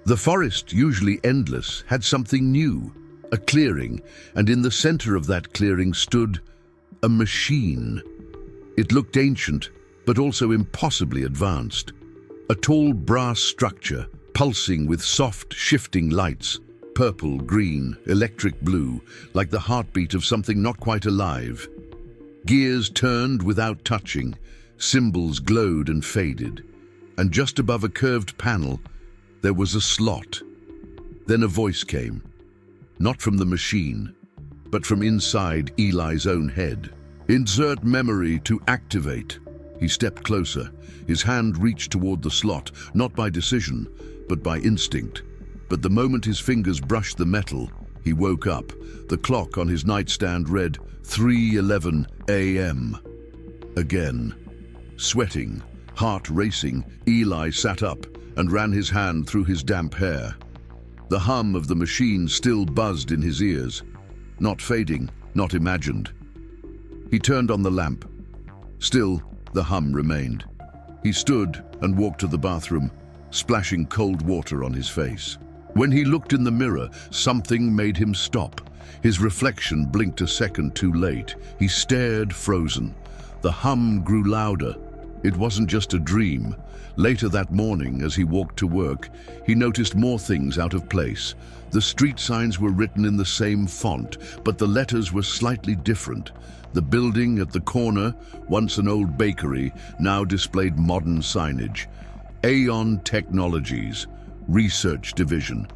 The forest, usually endless, had something new, a clearing, and in the center of that clearing stood a machine. It looked ancient, but also impossibly advanced. A tall brass structure, pulsing with soft, shifting lights, purple, green, electric blue, like the heartbeat of something not quite alive. Gears turned without touching, symbols glowed and faded, and just above a curved panel, there was a slot. Then a voice came, not from the machine, but from inside Eli's own head. "Insert memory to activate." He stepped closer. His hand reached toward the slot, not by decision, but by instinct. But the moment his fingers brushed the metal, he woke up. The clock on his nightstand read 3:11 a.m. Again. Sweating, heart racing, Eli sat up and ran his hand through his damp hair. The hum of the machine still buzzed in his ears, not fading, not imagined. He turned on the lamp. Still, the hum remained. He stood and walked to the bathroom, splashing cold water on his face. When he looked in the mirror, something made him stop. His reflection blinked a second too late. He stared, frozen. The hum grew louder. It wasn't just a dream. Later that morning, as he walked to work, he noticed more things out of place. The street signs were written in the same font, but the letters were slightly different. The building at the corner, once an old bakery, now displayed modern signage. Aeon Technologies, Research Division.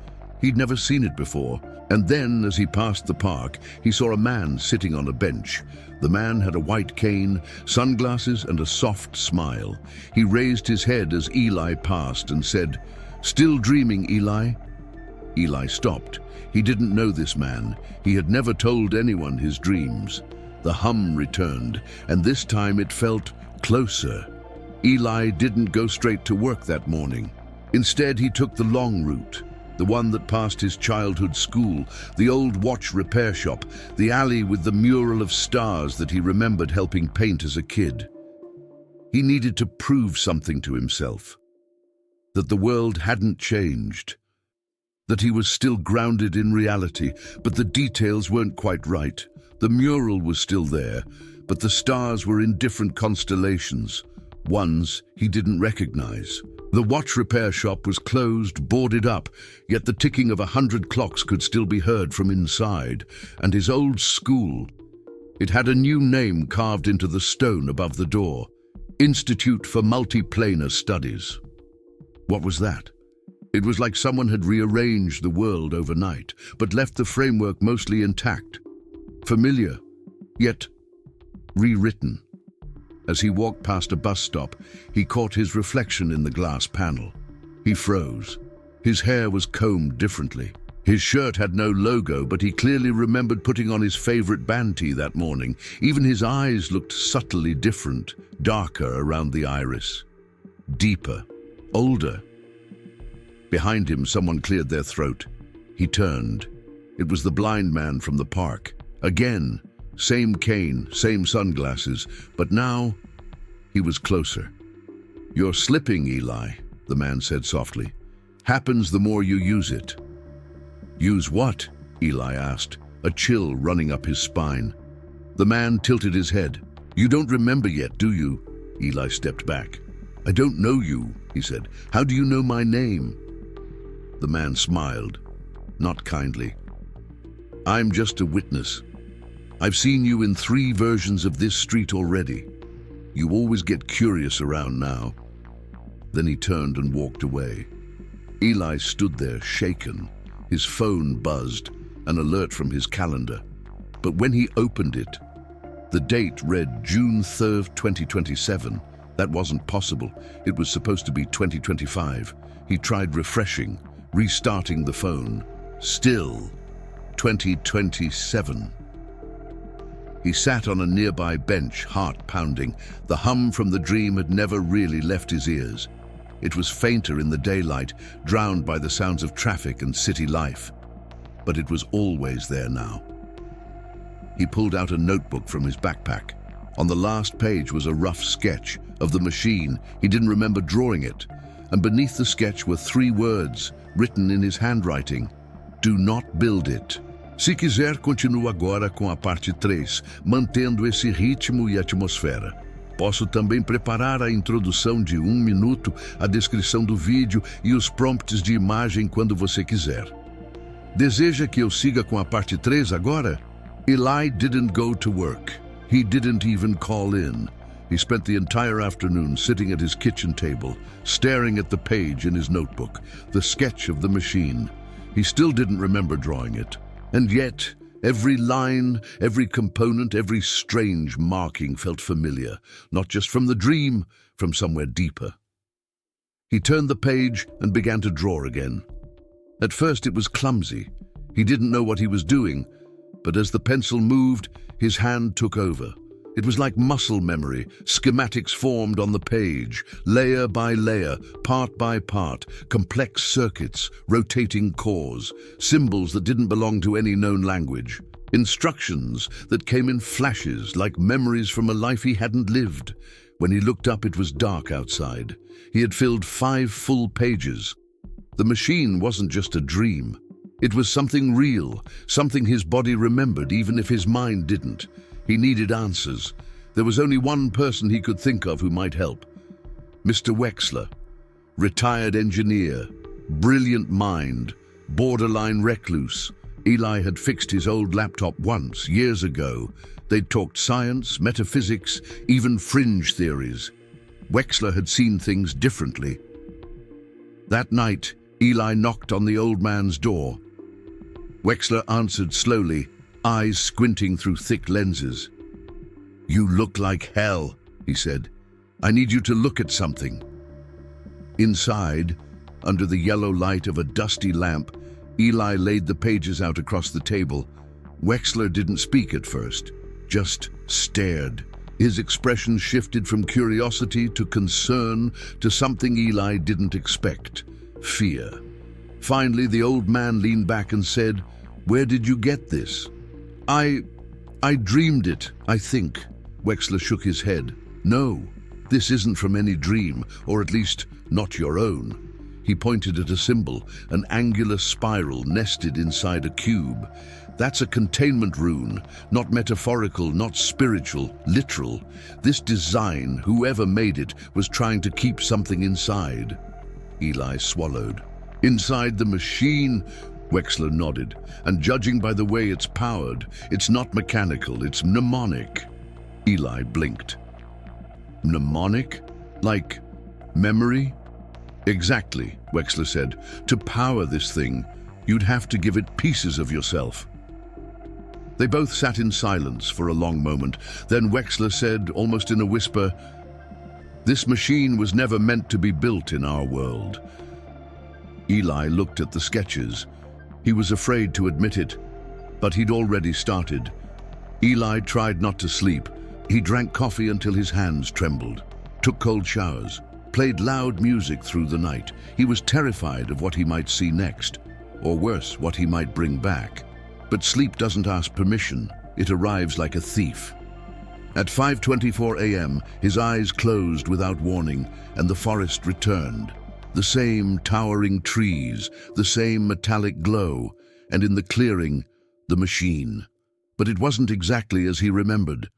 He'd never seen it before. And then, as he passed the park, he saw a man sitting on a bench. The man had a white cane, sunglasses, and a soft smile. He raised his head as Eli passed and said, "Still dreaming, Eli?" Eli stopped. He didn't know this man. He had never told anyone his dreams. The hum returned, and this time it felt closer. Eli didn't go straight to work that morning. Instead, he took the long route, the one that passed his childhood school, the old watch repair shop, the alley with the mural of stars that he remembered helping paint as a kid. He needed to prove something to himself, that the world hadn't changed, that he was still grounded in reality, but the details weren't quite right. The mural was still there, but the stars were in different constellations, ones he didn't recognize. The watch repair shop was closed, boarded up, yet the ticking of 100 clocks could still be heard from inside. And his old school, it had a new name carved into the stone above the door, Institute for Multiplanar Studies. What was that? It was like someone had rearranged the world overnight, but left the framework mostly intact. Familiar, yet rewritten. As he walked past a bus stop, he caught his reflection in the glass panel. He froze. His hair was combed differently. His shirt had no logo, but he clearly remembered putting on his favorite band tee that morning. Even his eyes looked subtly different, darker around the iris. Deeper, older. Behind him, someone cleared their throat. He turned. It was the blind man from the park. Again, same cane, same sunglasses, but now he was closer. "You're slipping, Eli," the man said softly. "Happens the more you use it." "Use what?" Eli asked, a chill running up his spine. The man tilted his head. "You don't remember yet, do you?" Eli stepped back. "I don't know you," he said. "How do you know my name?" The man smiled, not kindly. "I'm just a witness. I've seen you in 3 versions of this street already. You always get curious around now." Then he turned and walked away. Eli stood there, shaken. His phone buzzed, an alert from his calendar. But when he opened it, the date read June 3rd, 2027. That wasn't possible. It was supposed to be 2025. He tried refreshing, restarting the phone. Still 2027. He sat on a nearby bench, heart pounding. The hum from the dream had never really left his ears. It was fainter in the daylight, drowned by the sounds of traffic and city life. But it was always there now. He pulled out a notebook from his backpack. On the last page was a rough sketch of the machine. He didn't remember drawing it. and beneath the sketch were 3 words, written in his handwriting: "Do not build it." Se quiser, continuo agora com a parte 3, mantendo esse ritmo e atmosfera. Posso também preparar a introdução de 1 minuto, a descrição do vídeo e os prompts de imagem quando você quiser. Deseja que eu siga com a parte 3 agora? Eli didn't go to work. He didn't even call in. He spent the entire afternoon sitting at his kitchen table, staring at the page in his notebook, the sketch of the machine. He still didn't remember drawing it. And yet, every line, every component, every strange marking felt familiar, not just from the dream, from somewhere deeper. He turned the page and began to draw again. At first it was clumsy. He didn't know what he was doing, but as the pencil moved, his hand took over. It was like muscle memory. Schematics formed on the page, layer by layer, part by part, complex circuits, rotating cores, symbols that didn't belong to any known language, instructions that came in flashes like memories from a life he hadn't lived. When he looked up, it was dark outside. He had filled 5 full pages. The machine wasn't just a dream. It was something real, something his body remembered even if his mind didn't. He needed answers. There was only one person he could think of who might help. Mr. Wexler, retired engineer, brilliant mind, borderline recluse. Eli had fixed his old laptop once, years ago. They'd talked science, metaphysics, even fringe theories. Wexler had seen things differently. That night, Eli knocked on the old man's door. Wexler answered slowly, eyes squinting through thick lenses. "You look like hell," he said. "I need you to look at something." Inside, under the yellow light of a dusty lamp, Eli laid the pages out across the table. Wexler didn't speak at first, just stared. His expression shifted from curiosity to concern to something Eli didn't expect: fear. Finally, the old man leaned back and said, "Where did you get this?" I dreamed it, I think." Wexler shook his head. "No, this isn't from any dream, or at least not your own." He pointed at a symbol, an angular spiral nested inside a cube. "That's a containment rune, not metaphorical, not spiritual, literal. This design, whoever made it, was trying to keep something inside." Eli swallowed. "Inside the machine?" Wexler nodded. "And judging by the way it's powered, it's not mechanical, it's mnemonic." Eli blinked. "Mnemonic? Like memory?" "Exactly," Wexler said. "To power this thing, you'd have to give it pieces of yourself." They both sat in silence for a long moment. Then Wexler said, almost in a whisper, "This machine was never meant to be built in our world." Eli looked at the sketches. He was afraid to admit it, but he'd already started. Eli tried not to sleep. He drank coffee until his hands trembled, took cold showers, played loud music through the night. He was terrified of what he might see next, or worse, what he might bring back. But sleep doesn't ask permission. It arrives like a thief. At 5:24 a.m., his eyes closed without warning, and the forest returned. The same towering trees, the same metallic glow, and in the clearing, the machine. But it wasn't exactly as he remembered.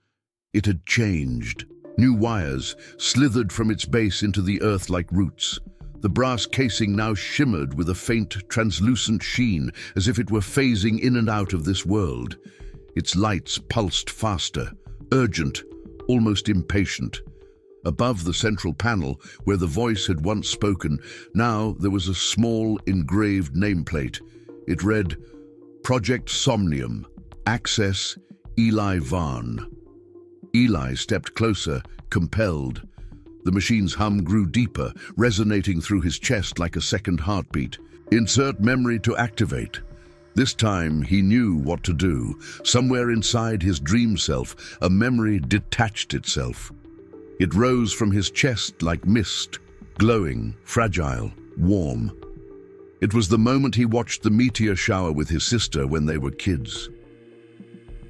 It had changed. New wires slithered from its base into the earth like roots. The brass casing now shimmered with a faint, translucent sheen, as if it were phasing in and out of this world. Its lights pulsed faster, urgent, almost impatient. Above the central panel, where the voice had once spoken, now there was a small engraved nameplate. It read, "Project Somnium, Access Eli Varn." Eli stepped closer, compelled. The machine's hum grew deeper, resonating through his chest like a second heartbeat. Insert memory to activate. This time he knew what to do. Somewhere inside his dream self, a memory detached itself. It rose from his chest like mist, glowing, fragile, warm. It was the moment he watched the meteor shower with his sister when they were kids.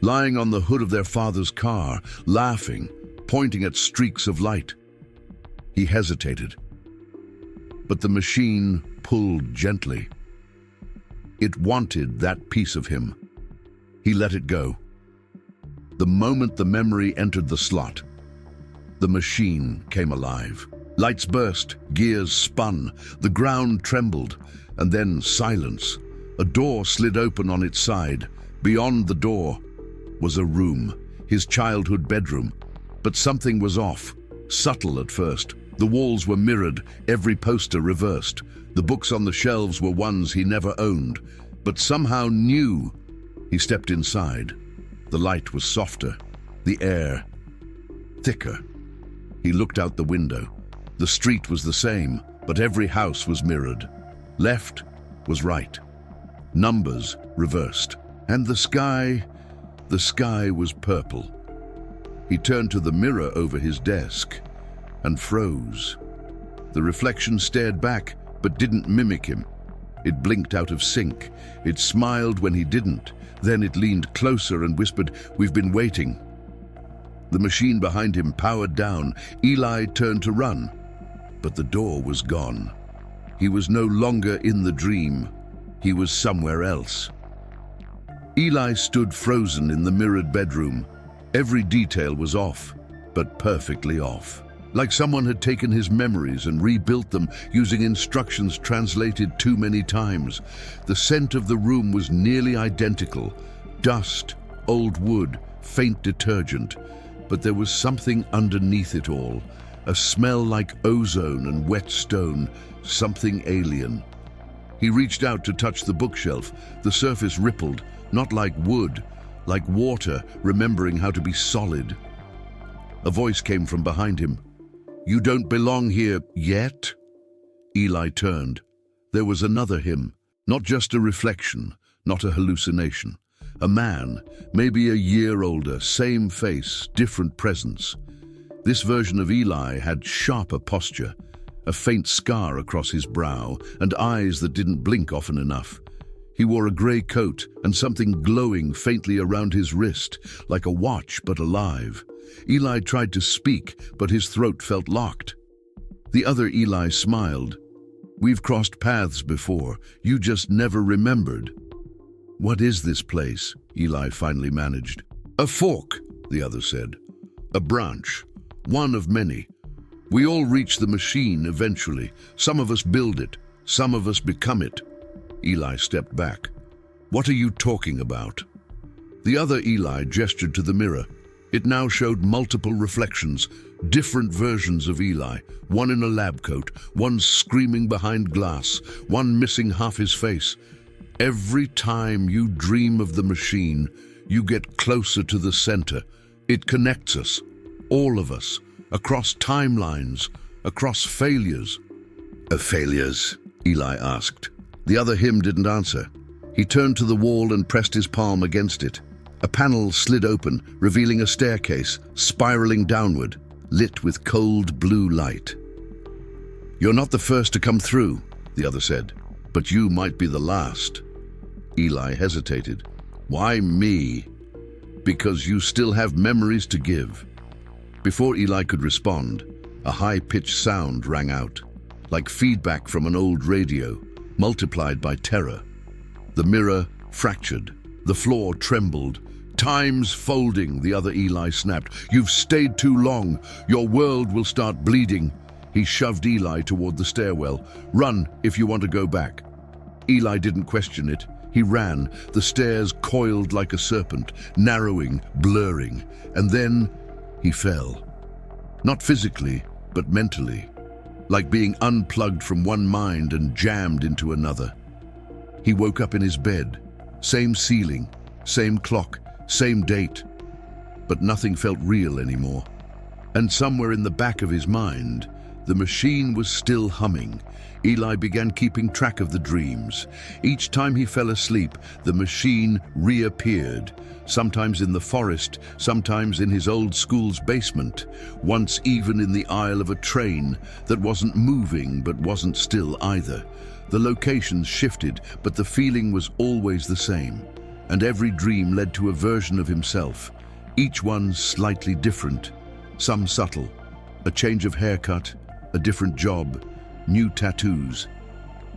Lying on the hood of their father's car, laughing, pointing at streaks of light. He hesitated. but the machine pulled gently. It wanted that piece of him. He let it go. The moment the memory entered the slot, the machine came alive. Lights burst, gears spun, the ground trembled, and then silence. A door slid open on its side. Beyond the door was a room, his childhood bedroom. But something was off, subtle at first. The walls were mirrored, every poster reversed. The books on the shelves were ones he never owned, but somehow knew. He stepped inside. The light was softer, the air thicker. He looked out the window. The street was the same, but every house was mirrored. Left was right. Numbers reversed. And the sky was purple. He turned to the mirror over his desk and froze. The reflection stared back, but didn't mimic him. It blinked out of sync. It smiled when he didn't. Then it leaned closer and whispered, "We've been waiting." The machine behind him powered down. Eli turned to run, but the door was gone. He was no longer in the dream. He was somewhere else. Eli stood frozen in the mirrored bedroom. Every detail was off, but perfectly off. Like someone had taken his memories and rebuilt them using instructions translated too many times. The scent of the room was nearly identical. Dust, old wood, faint detergent. But there was something underneath it all. A smell like ozone and wet stone, something alien. He reached out to touch the bookshelf. The surface rippled, not like wood, like water, remembering how to be solid. A voice came from behind him. "You don't belong here yet?" Eli turned. There was another him, not just a reflection, not a hallucination. A man, maybe a year older, same face, different presence. This version of Eli had sharper posture, a faint scar across his brow, and eyes that didn't blink often enough. He wore a grey coat and something glowing faintly around his wrist, like a watch but alive. Eli tried to speak, but his throat felt locked. The other Eli smiled. "We've crossed paths before. You just never remembered." "What is this place?" Eli finally managed. "A fork," the other said. "A branch. One of many. We all reach the machine eventually. Some of us build it. Some of us become it." Eli stepped back. "What are you talking about?" The other Eli gestured to the mirror. It now showed multiple reflections, different versions of Eli, one in a lab coat, one screaming behind glass, one missing half his face. Every time you dream of the machine, you get closer to the center. It connects us, all of us, across timelines, across failures. Failures?" Eli asked. The other him didn't answer. He turned to the wall and pressed his palm against it. A panel slid open, revealing a staircase, spiraling downward, lit with cold blue light. "You're not the first to come through," the other said, "but you might be the last." Eli hesitated. "Why me?" "Because you still have memories to give." Before Eli could respond, a high-pitched sound rang out, like feedback from an old radio, multiplied by terror. The mirror fractured. The floor trembled. "Time's folding," the other Eli snapped. "You've stayed too long. Your world will start bleeding." He shoved Eli toward the stairwell. "Run if you want to go back." Eli didn't question it. He ran. The stairs coiled like a serpent, narrowing, blurring. And then he fell. Not physically, but mentally. Like being unplugged from one mind and jammed into another. He woke up in his bed. Same ceiling, same clock, same date. But nothing felt real anymore. And somewhere in the back of his mind, the machine was still humming. Eli began keeping track of the dreams. Each time he fell asleep, the machine reappeared. Sometimes in the forest, sometimes in his old school's basement, once even in the aisle of a train that wasn't moving but wasn't still either. The locations shifted, but the feeling was always the same. And every dream led to a version of himself, each one slightly different, some subtle. A change of haircut, a different job, new tattoos.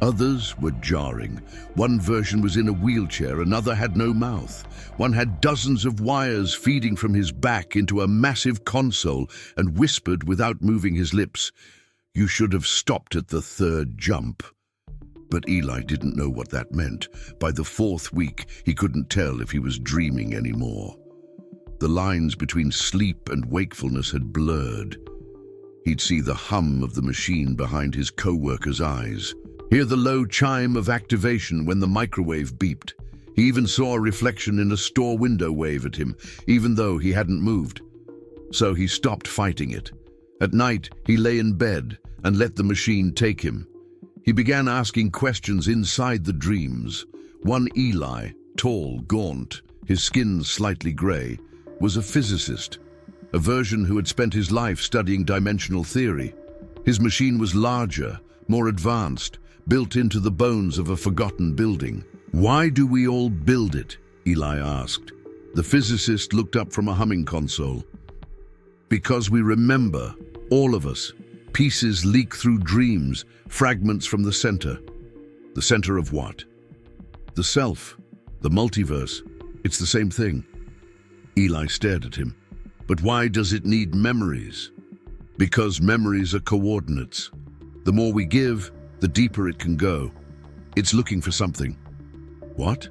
Others were jarring. One version was in a wheelchair, another had no mouth. One had dozens of wires feeding from his back into a massive console and whispered without moving his lips, "You should have stopped at the third jump." But Eli didn't know what that meant. By the fourth week, he couldn't tell if he was dreaming anymore. The lines between sleep and wakefulness had blurred. He'd see the hum of the machine behind his co-worker's eyes, hear the low chime of activation when the microwave beeped. He even saw a reflection in a store window wave at him, even though he hadn't moved. So he stopped fighting it. At night, he lay in bed and let the machine take him. He began asking questions inside the dreams. One Eli, tall, gaunt, his skin slightly gray, was a physicist, a version who had spent his life studying dimensional theory. His machine was larger, more advanced, built into the bones of a forgotten building. "Why do we all build it?" Eli asked. The physicist looked up from a humming console. "Because we remember, all of us. Pieces leak through dreams, fragments from the center." "The center of what?" "The self, the multiverse. It's the same thing." Eli stared at him. "But why does it need memories?" "Because memories are coordinates. The more we give, the deeper it can go. It's looking for something." "What?"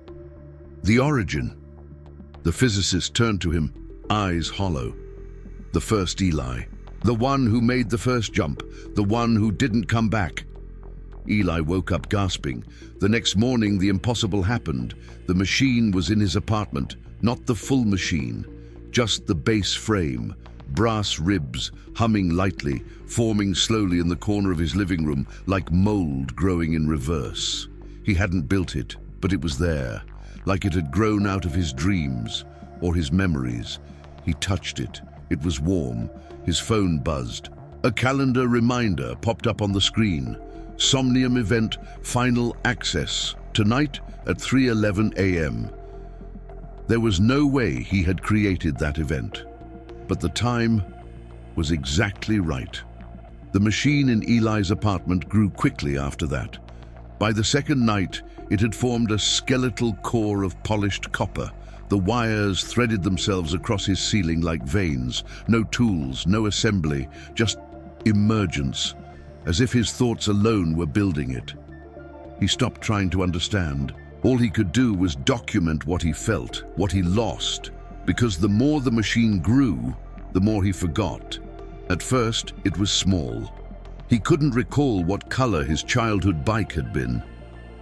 "The origin." The physicist turned to him, eyes hollow. "The first Eli. The one who made the first jump. The one who didn't come back." Eli woke up gasping. The next morning, the impossible happened. The machine was in his apartment, not the full machine, just the base frame. Brass ribs, humming lightly, forming slowly in the corner of his living room, like mold growing in reverse. He hadn't built it, but it was there, like it had grown out of his dreams, or his memories. He touched it. It was warm. His phone buzzed. A calendar reminder popped up on the screen. Somnium event, final access, tonight at 3:11 a.m. There was no way he had created that event. But the time was exactly right. The machine in Eli's apartment grew quickly after that. By the second night, it had formed a skeletal core of polished copper. The wires threaded themselves across his ceiling like veins. No tools, no assembly, just emergence, as if his thoughts alone were building it. He stopped trying to understand. All he could do was document what he felt, what he lost, because the more the machine grew, the more he forgot. At first, it was small. He couldn't recall what color his childhood bike had been.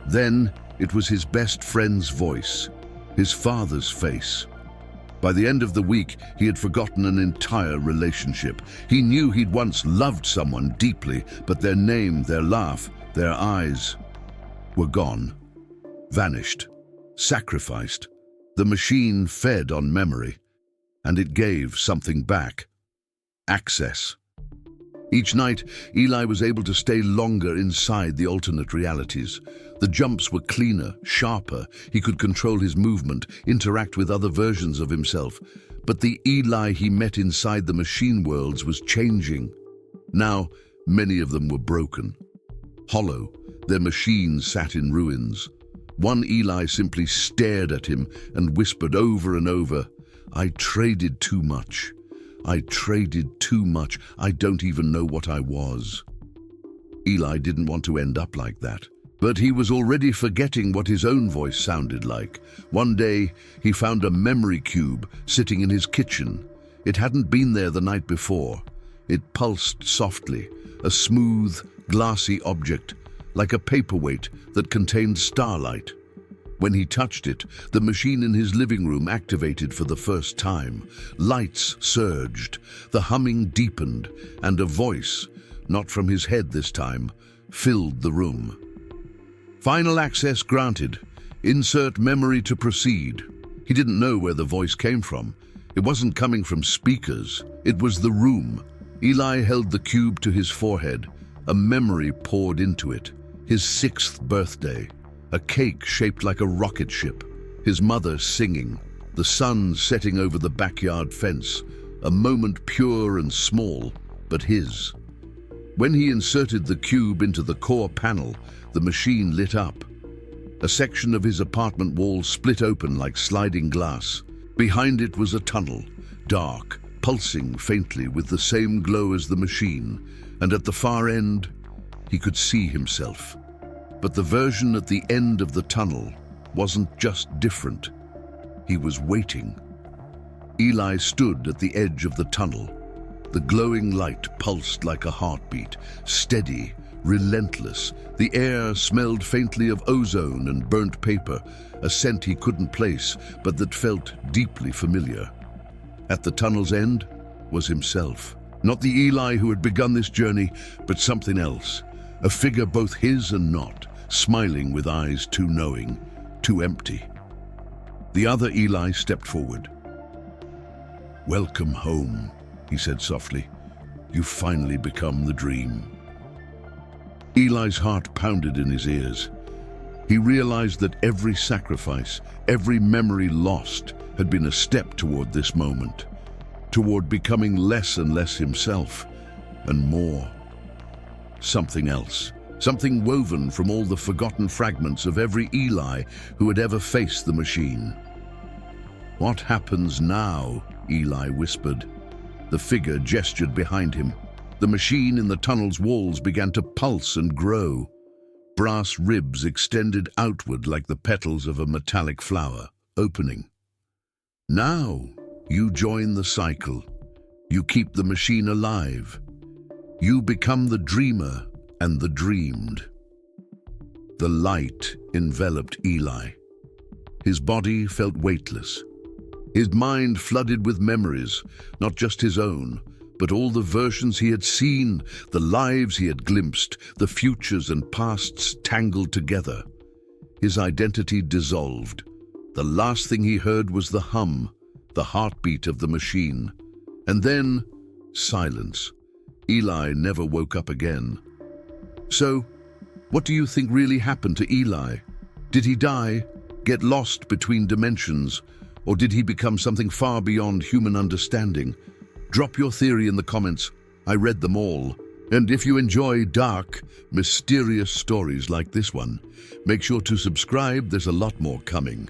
Then, it was his best friend's voice, his father's face. By the end of the week, he had forgotten an entire relationship. He knew he'd once loved someone deeply, but their name, their laugh, their eyes were gone, vanished, sacrificed. The machine fed on memory, and it gave something back: access. Each night, Eli was able to stay longer inside the alternate realities. The jumps were cleaner, sharper. He could control his movement, interact with other versions of himself. But the Eli he met inside the machine worlds was changing. Now, many of them were broken, hollow. Their machines sat in ruins. One Eli simply stared at him and whispered over and over, "I traded too much. I traded too much. I don't even know what I was." Eli didn't want to end up like that, but he was already forgetting what his own voice sounded like. One day, he found a memory cube sitting in his kitchen. It hadn't been there the night before. It pulsed softly, a smooth, glassy object, like a paperweight that contained starlight. When he touched it, the machine in his living room activated for the first time. Lights surged, the humming deepened, and a voice, not from his head this time, filled the room. "Final access granted. Insert memory to proceed." He didn't know where the voice came from. It wasn't coming from speakers. It was the room. Eli held the cube to his forehead. A memory poured into it. His 6th birthday. A cake shaped like a rocket ship. His mother singing. The sun setting over the backyard fence. A moment pure and small, but his. When he inserted the cube into the core panel, the machine lit up. A section of his apartment wall split open like sliding glass. Behind it was a tunnel, dark, pulsing faintly with the same glow as the machine, and at the far end, he could see himself. But the version at the end of the tunnel wasn't just different. He was waiting. Eli stood at the edge of the tunnel. The glowing light pulsed like a heartbeat, steady, relentless. The air smelled faintly of ozone and burnt paper, a scent he couldn't place, but that felt deeply familiar. At the tunnel's end was himself. Not the Eli who had begun this journey, but something else. A figure both his and not, smiling with eyes too knowing, too empty. The other Eli stepped forward. "Welcome home," he said softly. "You've finally become the dream." Eli's heart pounded in his ears. He realized that every sacrifice, every memory lost, had been a step toward this moment, toward becoming less and less himself, and more. Something else, something woven from all the forgotten fragments of every Eli who had ever faced the machine. "What happens now?" Eli whispered. The figure gestured behind him. The machine in the tunnel's walls began to pulse and grow. Brass ribs extended outward like the petals of a metallic flower, opening. "Now you join the cycle. You keep the machine alive. You become the dreamer and the dreamed." The light enveloped Eli. His body felt weightless. His mind flooded with memories, not just his own, but all the versions he had seen, the lives he had glimpsed, the futures and pasts tangled together. His identity dissolved. The last thing he heard was the hum, the heartbeat of the machine. And then, silence. Eli never woke up again. So, what do you think really happened to Eli? Did he die, get lost between dimensions, or did he become something far beyond human understanding? Drop your theory in the comments. I read them all. And if you enjoy dark, mysterious stories like this one, make sure to subscribe. There's a lot more coming.